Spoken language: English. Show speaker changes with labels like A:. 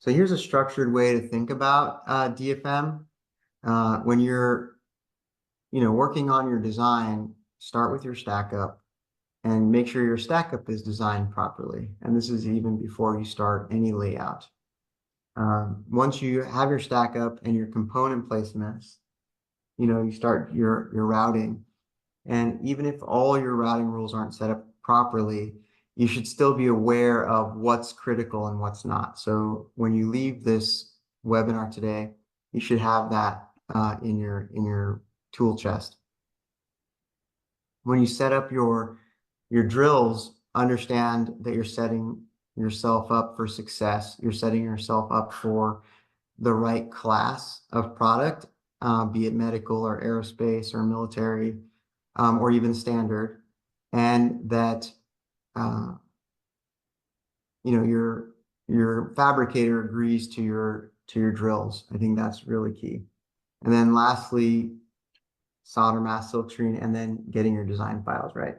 A: So here's a structured way to think about DFM. When you're, working on your design, start with your stack up and make sure your stack up is designed properly. And this is even before you start any layout. Once you have your stack up and your component placements, you start your routing. And even if all your routing rules aren't set up properly, you should still be aware of what's critical and what's not. So when you leave this webinar today, you should have that in your tool chest. When you set up your drills, understand that you're setting yourself up for success. You're setting yourself up for the right class of product, be it medical or aerospace or military, or even standard, and that your fabricator agrees to your drills. I think that's really key. And then lastly, solder mask, silkscreen, and then getting your design files right.